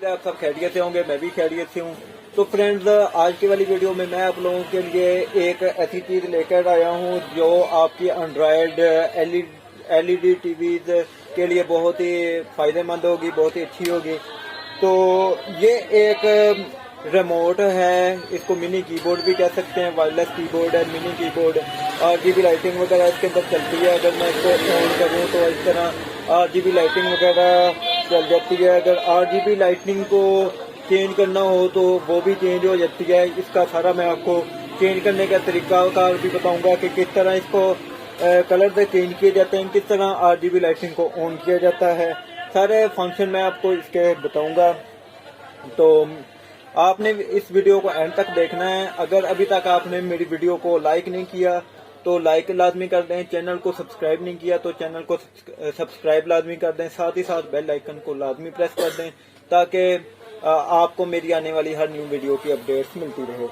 उम्मीद है आप सब खैरियत से होंगे, मैं भी खैरियत से हूँ। तो फ्रेंड्स, आज की वाली वीडियो में मैं आप लोगों के लिए एक ऐसी चीज़ लेकर आया हूँ जो आपकी एंड्रॉयड एलईडी टीवीज के लिए बहुत ही फ़ायदेमंद होगी, बहुत ही अच्छी होगी। तो ये एक रिमोट है, इसको मिनी कीबोर्ड भी कह सकते हैं, वायरलेस कीबोर्ड है, मिनी कीबोर्ड। RGB लाइटिंग वगैरह इसके अंदर चलती है। अगर मैं इसको ऑन करूँ तो इस तरह RGB लाइटिंग वगैरह चल जाती है। अगर RGB लाइटिंग को चेंज करना हो तो वो भी चेंज हो जाती है। इसका सारा मैं आपको चेंज करने का तरीकाकार भी बताऊंगा कि किस तरह इसको कलर से चेंज किए जाते हैं, किस तरह RGB लाइटिंग को ऑन किया जाता है। सारे फंक्शन मैं आपको इसके बताऊंगा। तो आपने इस वीडियो को एंड तक देखना है। अगर अभी तक आपने मेरी वीडियो को लाइक नहीं किया तो लाइक लाजमी कर दें। चैनल को सब्सक्राइब नहीं किया तो चैनल को सब्सक्राइब लाजमी कर दें। साथ ही साथ बेल आइकन को लाजमी प्रेस कर दें ताकि आपको मेरी आने वाली हर न्यू वीडियो की अपडेट्स मिलती रहे।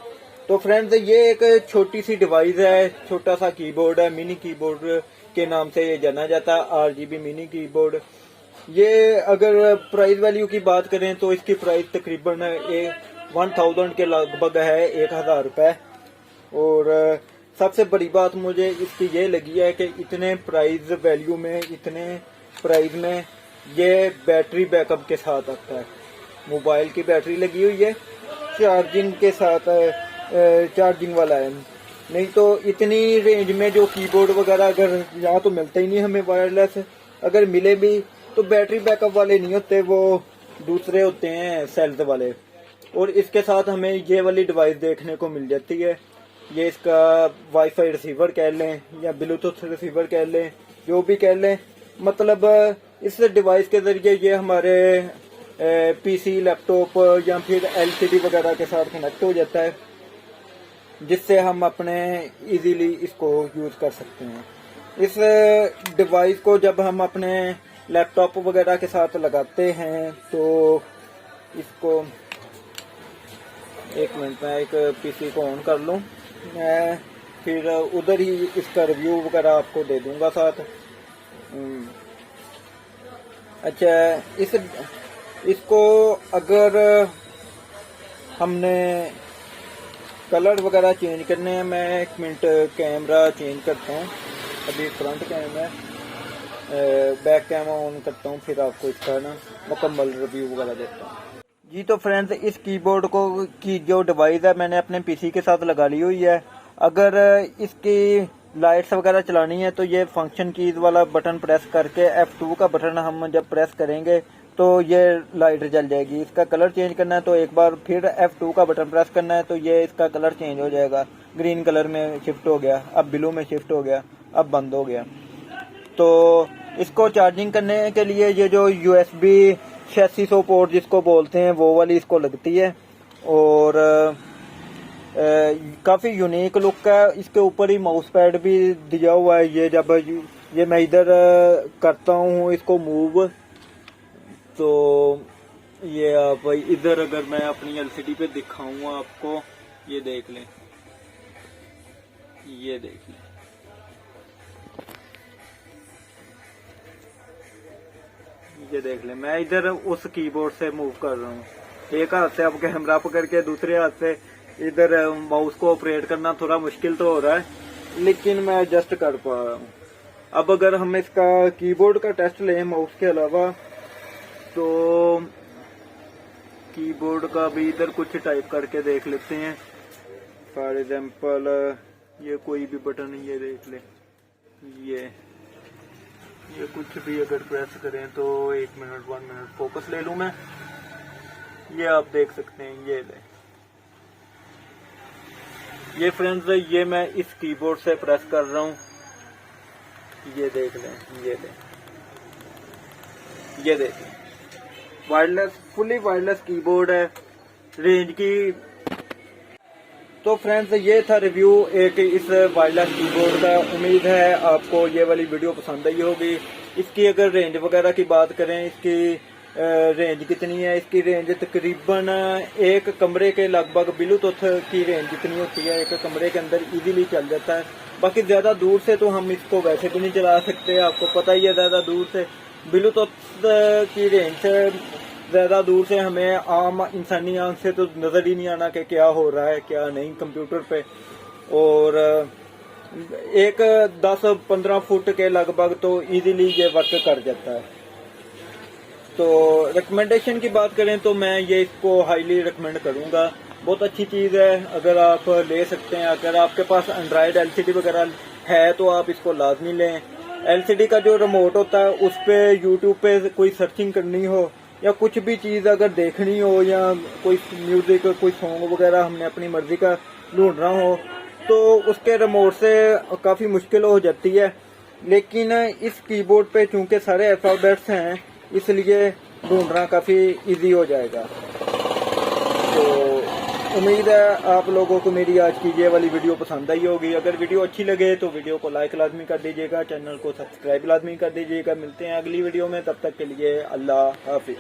तो फ्रेंड्स, ये एक छोटी सी डिवाइस है, छोटा सा कीबोर्ड है, मिनी कीबोर्ड के नाम से ये जाना जाता है, RGB मिनी कीबोर्ड। ये अगर प्राइस वैल्यू की बात करें तो इसकी प्राइस तकरीबन 1000 के लगभग है, 1000 रुपए। और सबसे बड़ी बात मुझे इसकी ये लगी है कि इतने प्राइस वैल्यू में, इतने प्राइस में ये बैटरी बैकअप के साथ आता है। मोबाइल की बैटरी लगी हुई है, चार्जिंग के साथ चार्जिंग वाला है। नहीं तो इतनी रेंज में जो कीबोर्ड वगैरह अगर यहाँ तो मिलते ही नहीं हमें वायरलेस, अगर मिले भी तो बैटरी बैकअप वाले नहीं होते, वो दूसरे होते हैं सेल्स वाले। और इसके साथ हमें ये वाली डिवाइस देखने को मिल जाती है। ये इसका वाईफाई रिसीवर कह लें या ब्लूटूथ रिसीवर कह लें, जो भी कह लें, मतलब इस डिवाइस के जरिए ये हमारे PC, लैपटॉप या फिर LCD वगैरह के साथ कनेक्ट हो जाता है, जिससे हम अपने इजीली इसको यूज कर सकते हैं। इस डिवाइस को जब हम अपने लैपटॉप वगैरह के साथ लगाते हैं तो इसको, एक मिनट में एक PC को ऑन कर लूं, मैं फिर उधर ही इसका रिव्यू वगैरह आपको दे दूंगा साथ। अच्छा, इसको अगर हमने कलर वगैरह चेंज करने हैं, मैं एक मिनट कैमरा चेंज करता हूँ। अभी फ्रंट कैमरा है, बैक कैमरा ऑन करता हूँ, फिर आपको इसका ना मुकम्मल रिव्यू वगैरह देता हूँ। जी तो फ्रेंड्स, इस कीबोर्ड को की जो डिवाइस है मैंने अपने PC के साथ लगा ली हुई है। अगर इसकी लाइट्स वगैरह चलानी है तो ये फंक्शन कीज वाला बटन प्रेस करके F2 का बटन हम जब प्रेस करेंगे तो ये लाइट जल जाएगी। इसका कलर चेंज करना है तो एक बार फिर F2 का बटन प्रेस करना है तो ये इसका कलर चेंज हो जाएगा। ग्रीन कलर में शिफ्ट हो गया, अब ब्लू में शिफ्ट हो गया, अब बंद हो गया। तो इसको चार्जिंग करने के लिए ये जो USB 8600 पोर्ट जिसको बोलते हैं वो वाली इसको लगती है। और काफ़ी यूनिक लुक है। इसके ऊपर ही माउस पैड भी दिया हुआ है। ये जब ये मैं इधर करता हूँ इसको मूव, तो ये आप इधर अगर मैं अपनी LCD पे दिखाऊंगा आपको, ये देख लें, ये देख लें, ये देख लें, मैं इधर उस कीबोर्ड से मूव कर रहा हूँ। एक हाथ से अब कैमरा पकड़ के दूसरे हाथ से इधर माउस को ऑपरेट करना थोड़ा मुश्किल तो हो रहा है, लेकिन मैं एडजस्ट कर पा रहा हूँ। अब अगर हम इसका कीबोर्ड का टेस्ट लें माउस के अलावा, तो कीबोर्ड का भी इधर कुछ टाइप करके देख लेते हैं। फॉर एग्जाम्पल ये कोई भी बटन, ये देख लें, ये कुछ भी अगर प्रेस करें तो 1 मिनट फोकस ले लूं मैं, ये आप देख सकते हैं, ये ले, ये फ्रेंड्स, ये मैं इस कीबोर्ड से प्रेस कर रहा हूं, ये देख लें, ये देख लें, वायरलेस, फुली वायरलेस कीबोर्ड है, रेंज की। तो फ्रेंड्स, ये था रिव्यू एक इस वायरलेस कीबोर्ड का। उम्मीद है आपको ये वाली वीडियो पसंद आई होगी। इसकी अगर रेंज वगैरह की बात करें, इसकी रेंज कितनी है, इसकी रेंज तकरीबन एक कमरे के लगभग ब्लूटूथ की रेंज जितनी होती है, एक कमरे के अंदर इजीली चल जाता है। बाकी ज्यादा दूर से तो हम इसको वैसे भी नहीं चला सकते, आपको पता ही है, ज्यादा दूर से ब्लूटूथ की रेंज से ज़्यादा दूर से हमें आम इंसानी आंख से तो नज़र ही नहीं आना कि क्या हो रहा है क्या नहीं कंप्यूटर पे। और एक 10-15 फुट के लगभग तो इजीली ये वर्क कर जाता है। तो रिकमेंडेशन की बात करें तो मैं ये इसको हाईली रिकमेंड करूँगा, बहुत अच्छी चीज़ है, अगर आप ले सकते हैं। अगर आपके पास एंड्रॉयड एलसीडी वगैरह है तो आप इसको लाजमी लें। एलसीडी का जो रिमोट होता है उस पर यूट्यूब पे कोई सर्चिंग करनी हो या कुछ भी चीज़ अगर देखनी हो या कोई म्यूज़िक कोई सॉन्ग वगैरह हमने अपनी मर्जी का ढूंढना हो तो उसके रिमोट से काफ़ी मुश्किल हो जाती है। लेकिन इस कीबोर्ड पे चूंकि सारे अल्फ़ाबेट्स हैं इसलिए ढूंढना काफ़ी इजी हो जाएगा। तो उम्मीद है आप लोगों को मेरी आज की ये वाली वीडियो पसंद आई होगी। अगर वीडियो अच्छी लगे तो वीडियो को लाइक लाजमी कर दीजिएगा, चैनल को सब्सक्राइब लाजमी कर दीजिएगा। मिलते हैं अगली वीडियो में, तब तक के लिए अल्लाह हाफिज़।